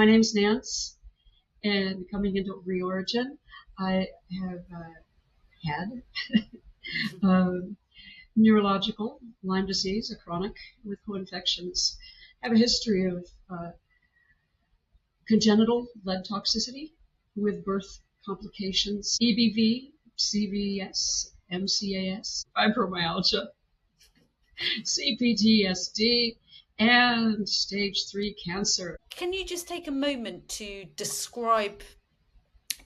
My name's Nance, and coming into Reorigin, I have had neurological Lyme disease, a chronic with co-infections. I have a history of congenital lead toxicity with birth complications, EBV, CVS, MCAS, fibromyalgia, CPTSD, and stage 3 cancer. Can you just take a moment to describe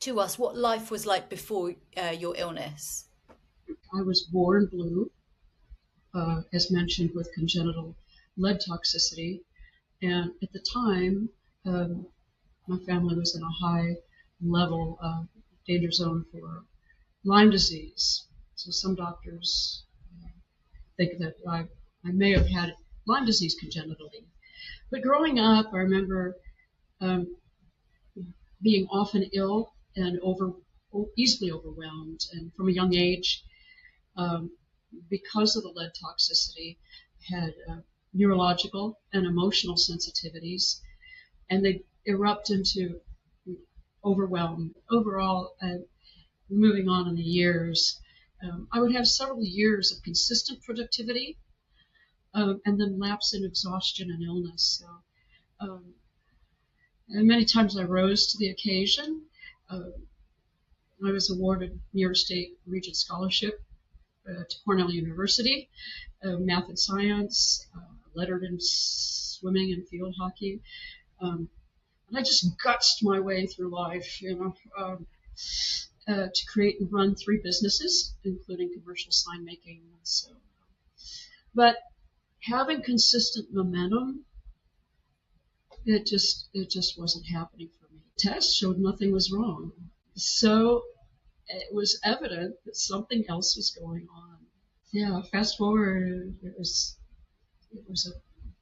to us what life was like before your illness? I was born blue, as mentioned, with congenital lead toxicity. And at the time, my family was in a high level danger zone for Lyme disease. So some doctors think that I may have had Lyme disease congenitally. But growing up, I remember being often ill and easily overwhelmed. And from a young age, because of the lead toxicity, had neurological and emotional sensitivities, and they erupt into overwhelm. Overall, moving on in the years, I would have several years of consistent productivity, and then lapse in exhaustion and illness. So, and many times I rose to the occasion. I was awarded New York State Regent Scholarship to Cornell University, math and science, lettered in swimming and field hockey. And I just gutsed my way through life, to create and run 3 businesses, including commercial sign making. So, but having consistent momentum, it just wasn't happening for me. Tests showed nothing was wrong. So it was evident that something else was going on. Yeah, fast forward, it was a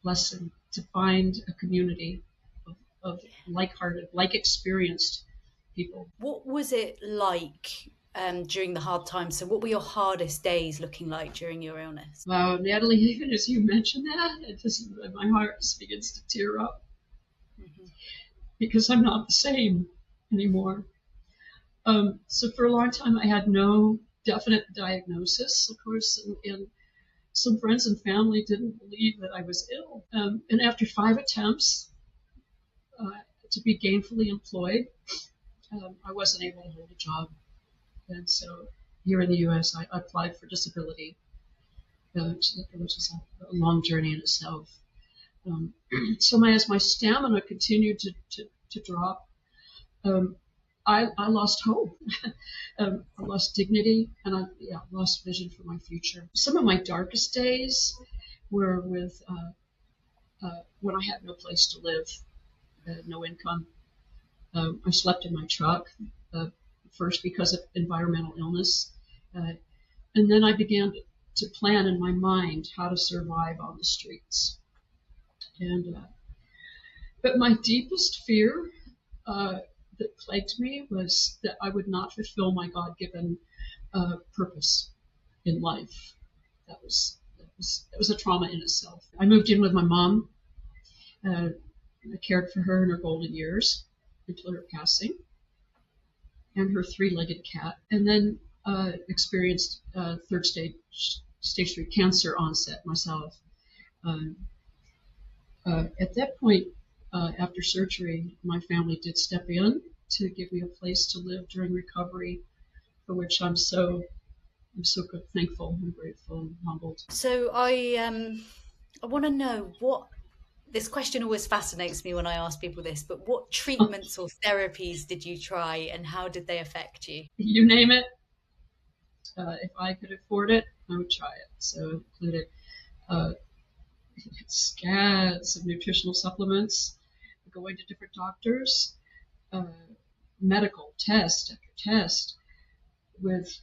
blessing to find a community of like-hearted, like-experienced people. What was it like during the hard times? So what were your hardest days looking like during your illness? Wow, Natalie, even as you mentioned that, my heart just begins to tear up. Mm-hmm. Because I'm not the same anymore. So for a long time, I had no definite diagnosis, of course, and some friends and family didn't believe that I was ill. And after 5 attempts to be gainfully employed, I wasn't able to hold a job. And so here in the U.S., I applied for disability, which is a long journey in itself. So as my stamina continued to drop, I lost hope. I lost dignity, and I lost vision for my future. Some of my darkest days were with when I had no place to live, no income. I slept in my truck, first because of environmental illness, and then I began to plan in my mind how to survive on the streets. And but my deepest fear that plagued me was that I would not fulfill my God-given purpose in life. That was a trauma in itself. I moved in with my mom. I cared for her in her golden years until her passing, and her 3-legged cat, and then experienced third stage 3 cancer onset myself. At that point, after surgery, my family did step in to give me a place to live during recovery, for which I'm so thankful and grateful and humbled. So I want to know what, this question always fascinates me when I ask people this, but what treatments or therapies did you try, and how did they affect you? You name it. If I could afford it, I would try it. So included scads of nutritional supplements, going to different doctors, medical test after test with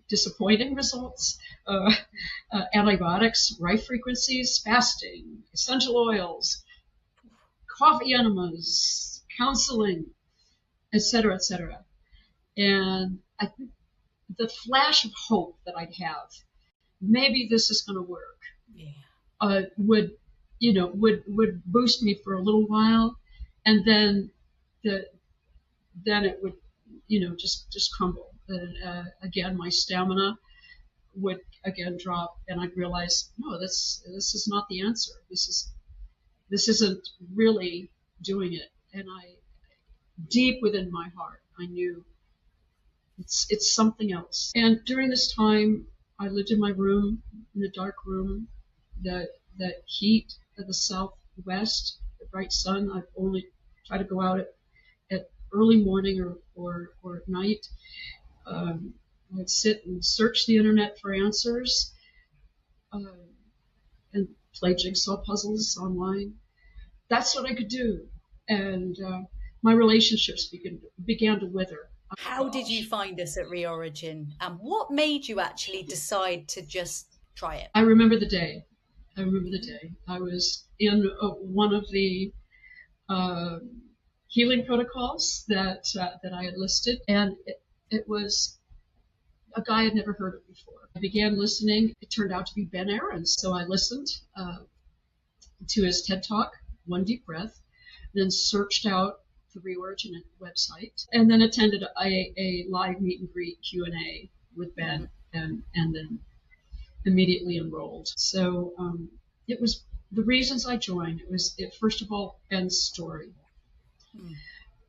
disappointing results, antibiotics, rife frequencies, fasting, essential oils, coffee enemas, counseling, etc., etc. And I think the flash of hope that I'd have, maybe this is going to work, would boost me for a little while, and then then it would, just crumble. Again, my stamina would again drop, and I'd realize, no, this is not the answer. This isn't really doing it. And deep within my heart, I knew it's something else. And during this time, I lived in my room, in a dark room. That heat of the southwest, the bright sun. I only try to go out at early morning or at night. I'd sit and search the internet for answers, and play jigsaw puzzles online. That's what I could do. And my relationships began to wither. How did you find us at Reorigin, and what made you actually decide to just try it? I remember the day. I was in one of the healing protocols that I had listed, and it was a guy I'd never heard of before. I began listening. It turned out to be Ben Aarons, so I listened to his TED Talk, One Deep Breath, then searched out the Reorigin website, and then attended a live meet and greet Q&A with Ben, and then immediately enrolled. So it was the reasons I joined. First of all, Ben's story.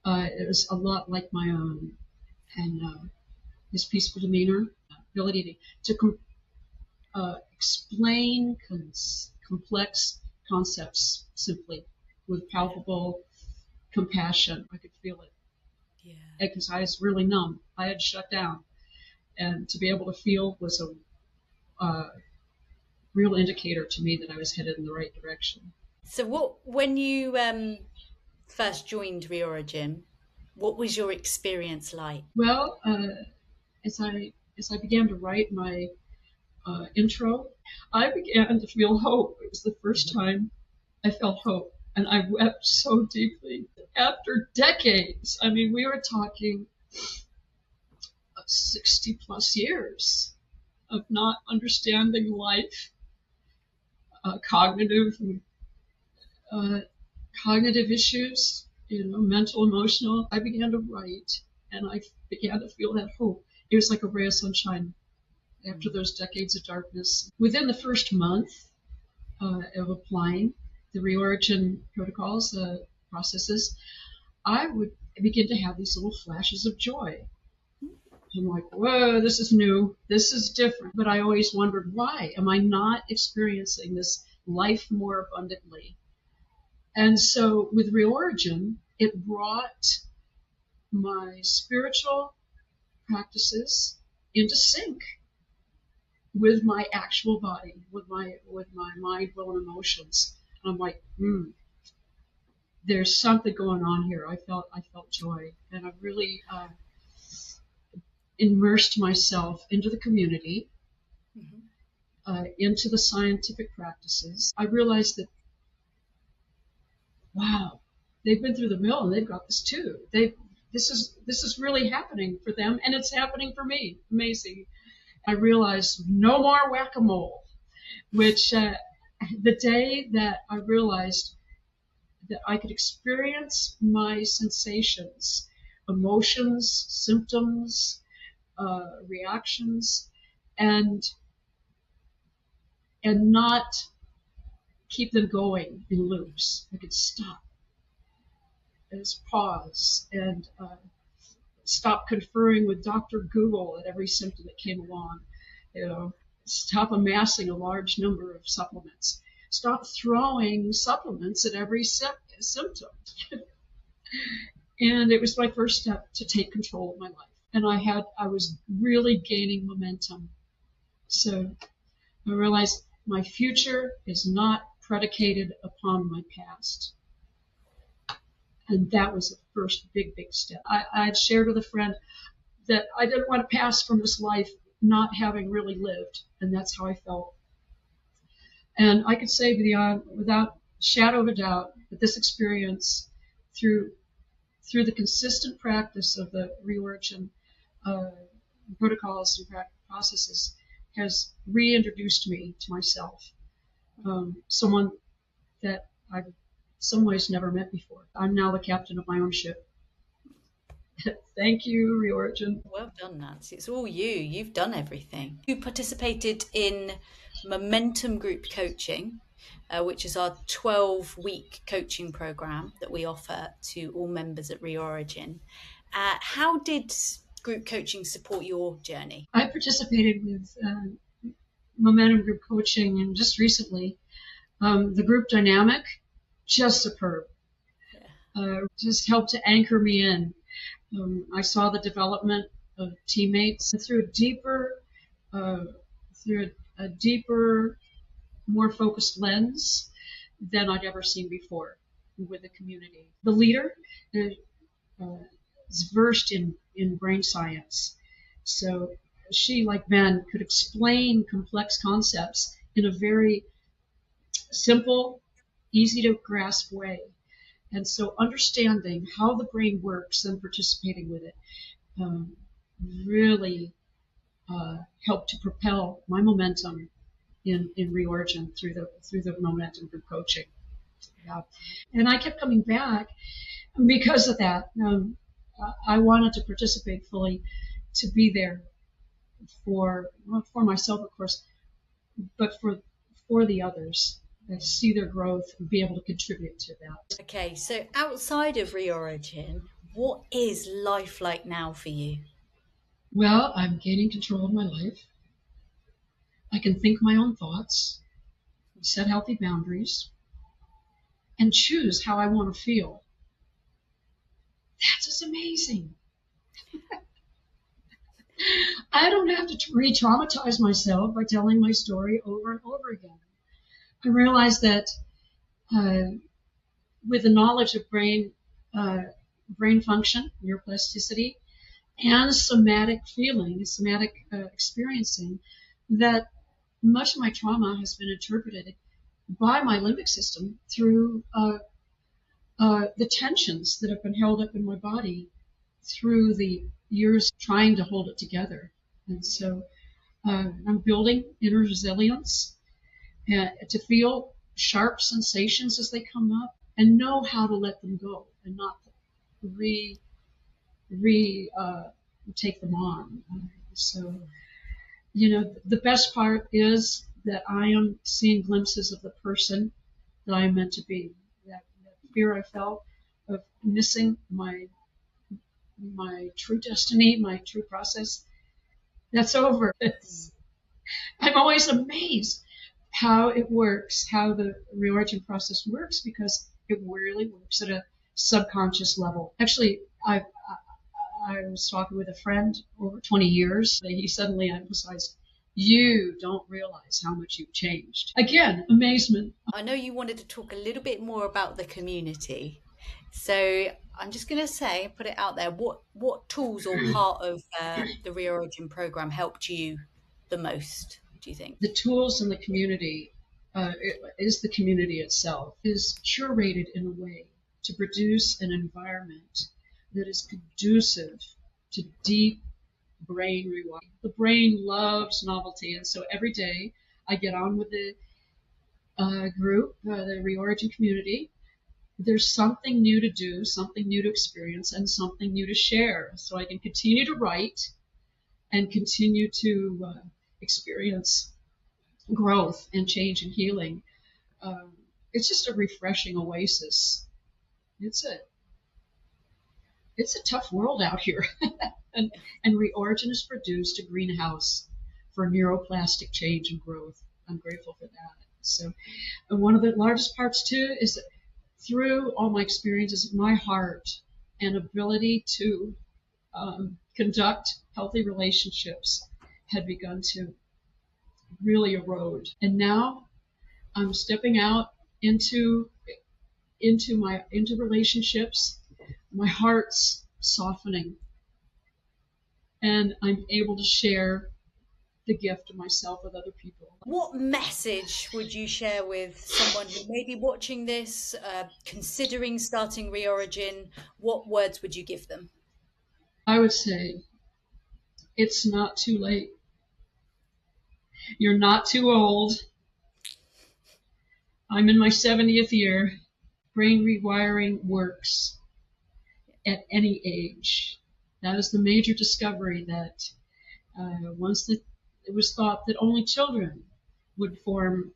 It was a lot like my own, and his peaceful demeanor, ability to explain complex concepts simply with palpable compassion. I could feel it. Yeah. Because I was really numb. I had shut down, and to be able to feel was a real indicator to me that I was headed in the right direction. So when you first joined Reorigin, what was your experience like? Well, as I began to write my intro, I began to feel hope. It was the first time I felt hope, and I wept so deeply. After decades, I mean, we were talking 60 plus years of not understanding life, cognitive issues, mental, emotional. I began to write, and I began to feel that hope. It was like a ray of sunshine after those decades of darkness. Within the first month of applying the Reorigin protocols, processes, I would begin to have these little flashes of joy. I'm like, whoa, this is new, this is different. But I always wondered, why am I not experiencing this life more abundantly? And so with Reorigin, it brought my spiritual practices into sync with my actual body, with my mind, will, and emotions. And I'm like, there's something going on here. I felt joy, and I really immersed myself into the community, into the scientific practices. I realized that, wow, they've been through the mill and they've got this too. This is really happening for them, and it's happening for me. Amazing. I realized no more whack-a-mole, which the day that I realized that I could experience my sensations, emotions, symptoms, reactions, and not keep them going in loops. I could stop, just pause, and stop conferring with Dr. Google at every symptom that came along. Stop amassing a large number of supplements. Stop throwing supplements at every symptom. And it was my first step to take control of my life. And I was really gaining momentum. So I realized my future is not predicated upon my past. And that was the first big step. I had shared with a friend that I didn't want to pass from this life not having really lived, and that's how I felt. And I could say without shadow of a doubt that this experience, through the consistent practice of the Reorigin protocols and processes, has reintroduced me to myself. Someone that I've some ways never met before. I'm now the captain of my own ship. Thank you, Reorigin. Well done, Nance. It's all you. You've done everything. You participated in Momentum Group Coaching, which is our 12-week coaching program that we offer to all members at Reorigin. How did group coaching support your journey? I participated with Momentum Group Coaching, and just recently, the group dynamic, just superb. Just helped to anchor me in. I saw the development of teammates through a deeper, more focused lens than I'd ever seen before with the community. The leader is versed in brain science. So she, like Ben, could explain complex concepts in a very simple, easy to grasp way. And so understanding how the brain works and participating with it really helped to propel my momentum in Reorigin through the Momentum Group Coaching. Yeah. And I kept coming back because of that. I wanted to participate fully, to be there for myself, of course, but for the others. See their growth and be able to contribute to that. Okay, so outside of Reorigin, what is life like now for you? Well, I'm gaining control of my life. I can think my own thoughts, set healthy boundaries, and choose how I want to feel. That's just amazing. I don't have to re-traumatize myself by telling my story over and over again. I realized that with the knowledge of brain function, neuroplasticity, and somatic feeling, somatic experiencing, that much of my trauma has been interpreted by my limbic system through the tensions that have been held up in my body through the years trying to hold it together. And so I'm building inner resilience to feel sharp sensations as they come up and know how to let them go and not take them on. So, the best part is that I am seeing glimpses of the person that I am meant to be. That fear I felt of missing my true destiny, my true process, that's over. I'm always amazed how it works, how the Reorigin process works, because it really works at a subconscious level. Actually, I was talking with a friend over 20 years. He suddenly emphasized, you don't realize how much you've changed. Again, amazement. I know you wanted to talk a little bit more about the community. So I'm just going to say, put it out there, what tools or part of the Reorigin program helped you the most, do you think? The tools in the community is the community itself, is curated in a way to produce an environment that is conducive to deep brain rewiring. The brain loves novelty, and so every day I get on with the group, the Reorigin community. There's something new to do, something new to experience, and something new to share. So I can continue to write and continue to experience growth and change and healing. It's just a refreshing oasis. It's a tough world out here. and Reorigin has produced a greenhouse for neuroplastic change and growth. I'm grateful for that. So one of the largest parts too is that through all my experiences, my heart and ability to conduct healthy relationships had begun to really erode. And now I'm stepping out into relationships. My heart's softening, and I'm able to share the gift of myself with other people. What message would you share with someone who may be watching this, considering starting Reorigin? What words would you give them? I would say, it's not too late. You're not too old. I'm in my 70th year. brain rewiring works at any age. That is the major discovery, that it was thought that only children would form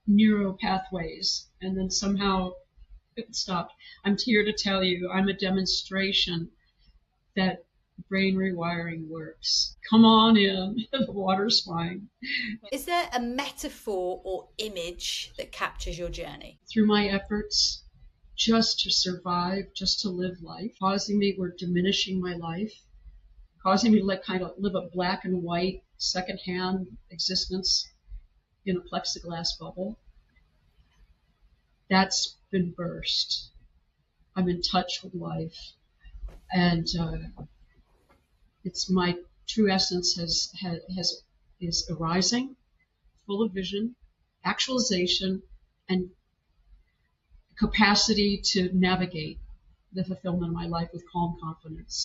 neural pathways, and then somehow it stopped. I'm here to tell you, I'm a demonstration that brain rewiring works. Come on in, the water's fine. Is there a metaphor or image that captures your journey? Through my efforts just to survive, just to live life, causing me, were diminishing my life, causing me to kind of live a black and white, secondhand existence in a plexiglass bubble. That's been burst. I'm in touch with life, and it's my true essence is arising, full of vision, actualization, and capacity to navigate the fulfillment of my life with calm confidence.